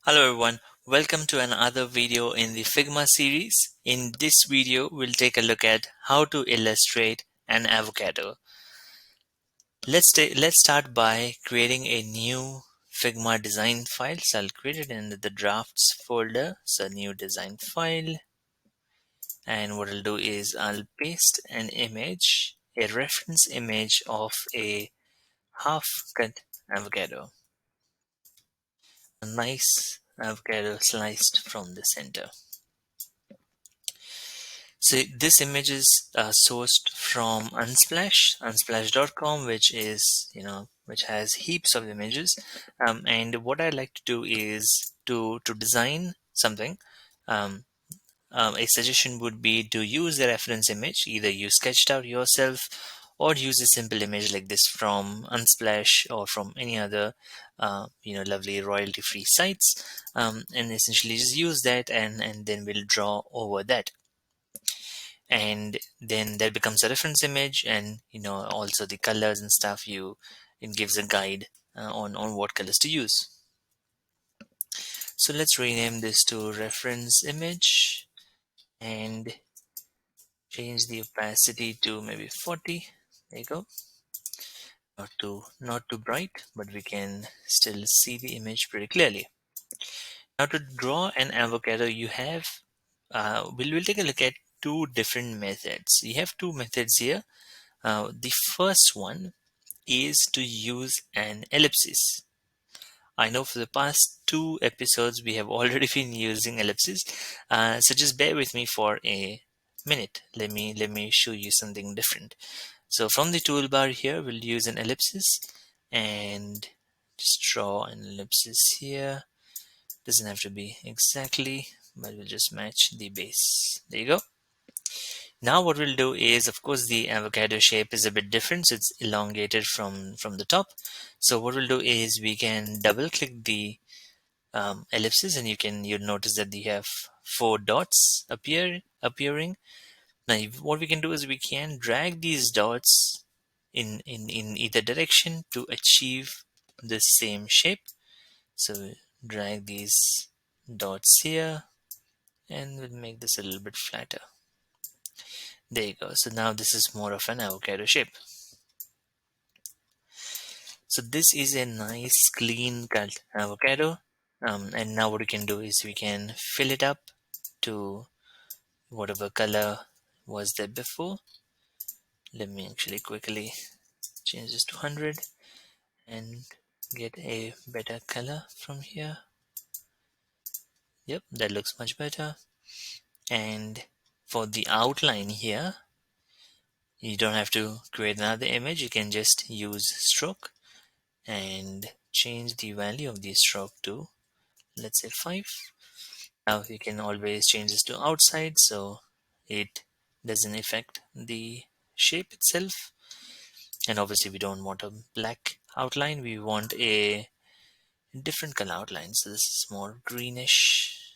Hello everyone, welcome to another video in the Figma series. In this video, we'll take a look at how to illustrate an avocado. Let's start by creating a new Figma design file. So I'll create it in the drafts folder. So new design file. And what I'll do is I'll paste an image, a reference image of a half cut avocado. A nice avocado sliced from the center. So this image is sourced from unsplash.com, which is, which has heaps of images. And what I like to do is to design something. Um, a suggestion would be to use the reference image. Either you sketched out yourself or use a simple image like this from Unsplash or from any other, lovely royalty-free sites. And essentially just use that and then we'll draw over that. And then that becomes a reference image, and also the colors and stuff, it gives a guide on what colors to use. So let's rename this to reference image and change the opacity to maybe 40. There you go. Not too bright, but we can still see the image pretty clearly. Now to draw an avocado, you have we'll take a look at two different methods. You have two methods here. The first one is to use an ellipsis. I know for the past two episodes we have already been using ellipsis, so just bear with me for a minute. Let me show you something different. So from the toolbar here, we'll use an ellipsis and just draw an ellipsis here. Doesn't have to be exactly, but we'll just match the base. There you go. Now what we'll do is, of course, the avocado shape is a bit different, so it's elongated from the top. So what we'll do is we can double click the ellipsis, and you'll notice that you have 4 dots appearing. Now what we can do is we can drag these dots in either direction to achieve the same shape. So drag these dots here, and we'll make this a little bit flatter. There you go. So now this is more of an avocado shape. So this is a nice clean cut avocado. And now what we can do is we can fill it up to whatever color was there before. Let me actually quickly change this to 100 and get a better color from here. Yep, that looks much better. And for the outline here, you don't have to create another image. You can just use stroke and change the value of the stroke to, let's say, 5. Now you can always change this to outside, so it doesn't affect the shape itself. And obviously we don't want a black outline, we want a different color outline. So this is more greenish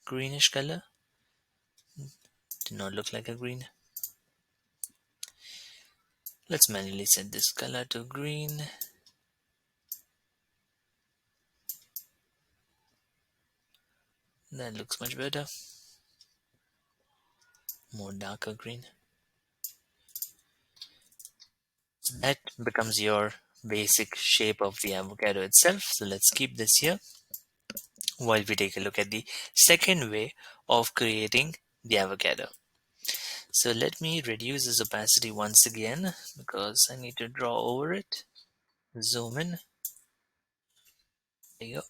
color. Did not look like a green. Let's manually set this color to green. That looks much better. More darker green. So that becomes your basic shape of the avocado itself. So let's keep this here while we take a look at the second way of creating the avocado. So let me reduce this opacity once again because I need to draw over it. Zoom in. There you go.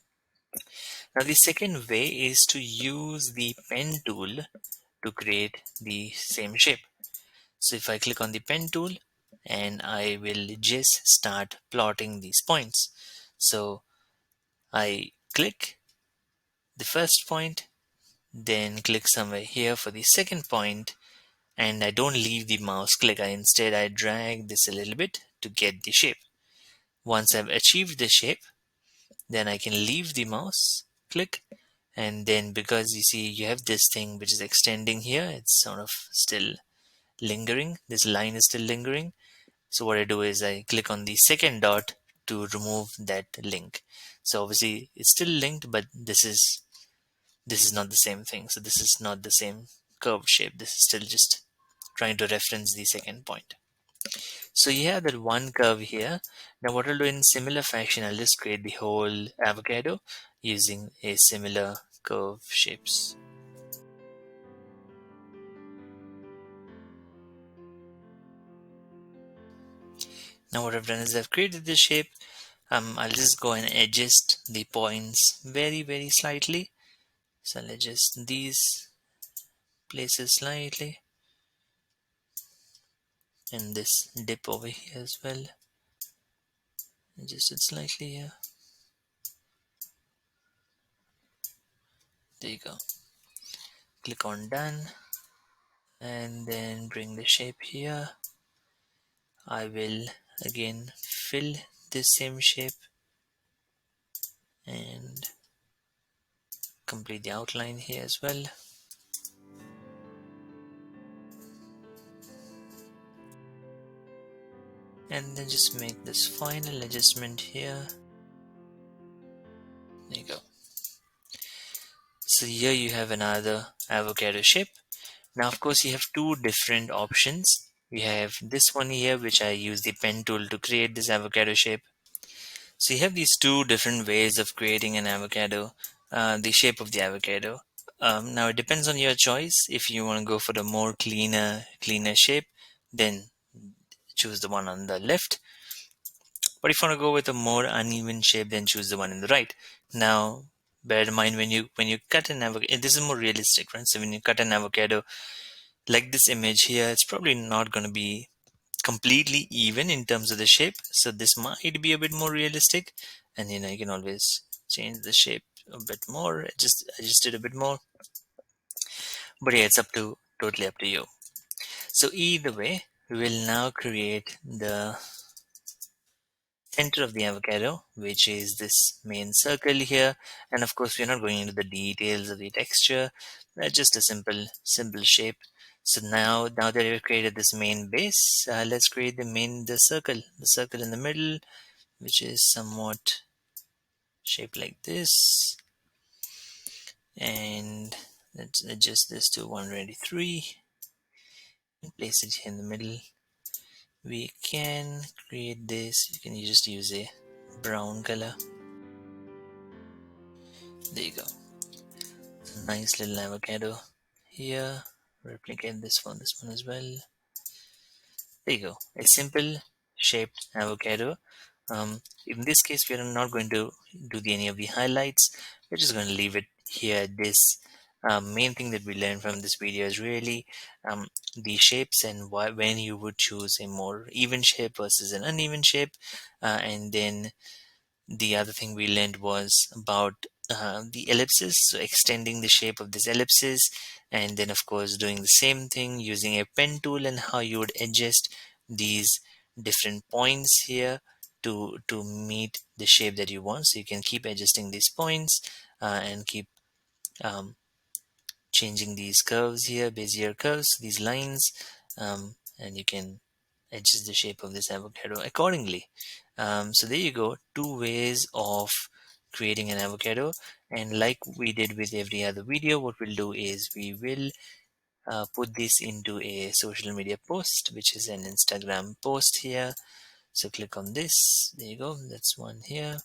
Now the second way is to use the pen tool to create the same shape. So if I click on the pen tool, and I will just start plotting these points. So I click the first point, then click somewhere here for the second point, and I don't leave the mouse click. Instead I drag this a little bit to get the shape. Once I've achieved the shape, then I can leave the mouse click, and then because you see you have this thing which is extending here, it's sort of still lingering. This line is still lingering. So what I do is I click on the second dot to remove that link. So obviously it's still linked, but this is not the same thing. So this is not the same curved shape. This is still just trying to reference the second point. So you have that one curve here. Now what I'll do in similar fashion, I'll just create the whole avocado using a similar curve shapes. Now what I've done is I've created this shape. I'll just go and adjust the points very slightly. So I'll adjust these places slightly, and this dip over here as well. Adjust it slightly here. There you go. Click on done, and then bring the shape here. I will again fill this same shape and complete the outline here as well. And then just make this final adjustment here. There you go. So here you have another avocado shape. Now of course you have two different options. We have this one here, which I use the pen tool to create this avocado shape. So you have these two different ways of creating an avocado, the shape of the avocado. Now it depends on your choice. If you want to go for the more cleaner shape, then choose the one on the left. But if you want to go with a more uneven shape, then choose the one in the right. Now, bear in mind when you cut an avocado, this is more realistic, right? So when you cut an avocado, like this image here, it's probably not going to be completely even in terms of the shape. So this might be a bit more realistic, and you can always change the shape a bit more, adjust it a bit more. But yeah, it's totally up to you. So either way, we will now create the center of the avocado, which is this main circle here. And of course, we're not going into the details of the texture. Just a simple shape. So now that we've created this main base, let's create the circle in the middle, which is somewhat shaped like this. And let's adjust this to 123 and place it here in the middle. We can create this. You can just use a brown color. There you go. Nice little avocado here. Replicate this one as well. There you go. A simple shaped avocado. In this case, we are not going to do any of the highlights. We're just going to leave it here. This main thing that we learned from this video is really the shapes and when you would choose a more even shape versus an uneven shape. And then the other thing we learned was about the ellipsis, so extending the shape of this ellipsis, and then of course doing the same thing using a pen tool, and how you would adjust these different points here to meet the shape that you want. So you can keep adjusting these points and keep um, changing these curves here, Bezier curves, these lines, and you can adjust the shape of this avocado accordingly. So there you go, two ways of creating an avocado. And like we did with every other video, what we'll do is we will put this into a social media post, which is an Instagram post here. So click on this. There you go. That's one here.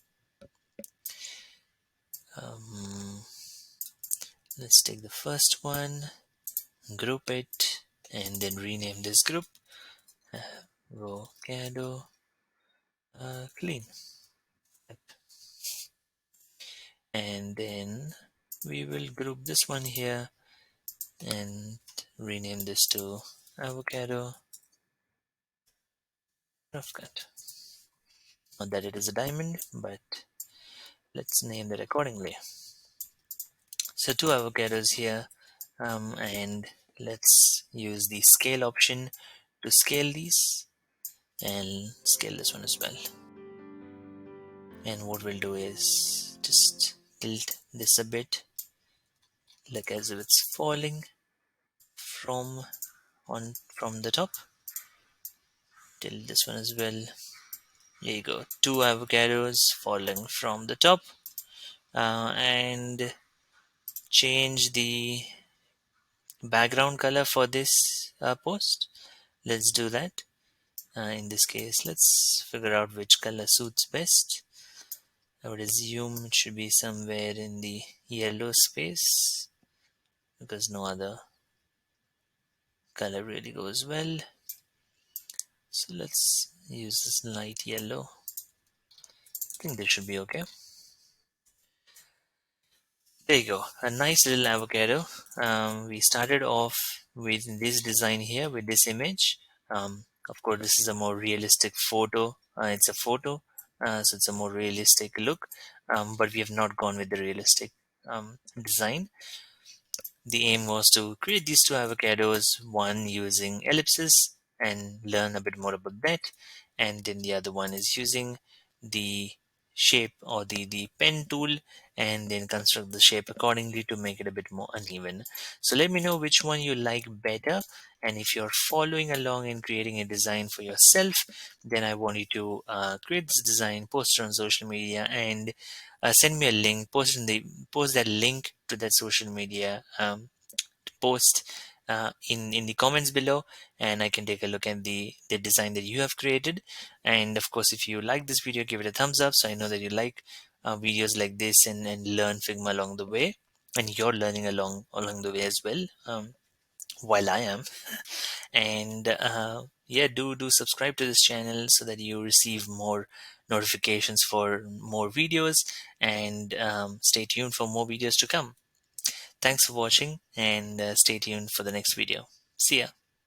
Let's take the first one, group it, and then rename this group Avocado Clean. And then we will group this one here and rename this to Avocado Rough Cut. Not that it is a diamond, but let's name that accordingly. So two avocados here, and let's use the scale option to scale these, and scale this one as well. And what we'll do is just tilt this a bit, like as if it's falling from the top. Tilt this one as well. Here you go, two avocados falling from the top, and change the background color for this post. Let's do that. In this case, let's figure out which color suits best. I would assume it should be somewhere in the yellow space because no other color really goes well. So let's use this light yellow. I think this should be okay. There you go, a nice little avocado. We started off with this design here with this image. Of course, this is a more realistic photo. It's a photo, so it's a more realistic look. But we have not gone with the realistic design. The aim was to create these two avocados, one using ellipsis and learn a bit more about that, and then the other one is using the shape or the pen tool and then construct the shape accordingly to make it a bit more uneven. So let me know which one you like better, and if you're following along in creating a design for yourself, then I want you to create this design, post it on social media, and send me a link, post that link to that social media post in the comments below, and I can take a look at the design that you have created. And of course, if you like this video, give it a thumbs up so I know that you like videos like this, and learn Figma along the way, and you're learning along the way as well, while I am. And yeah, do subscribe to this channel so that you receive more notifications for more videos, and stay tuned for more videos to come. Thanks for watching, and stay tuned for the next video. See ya.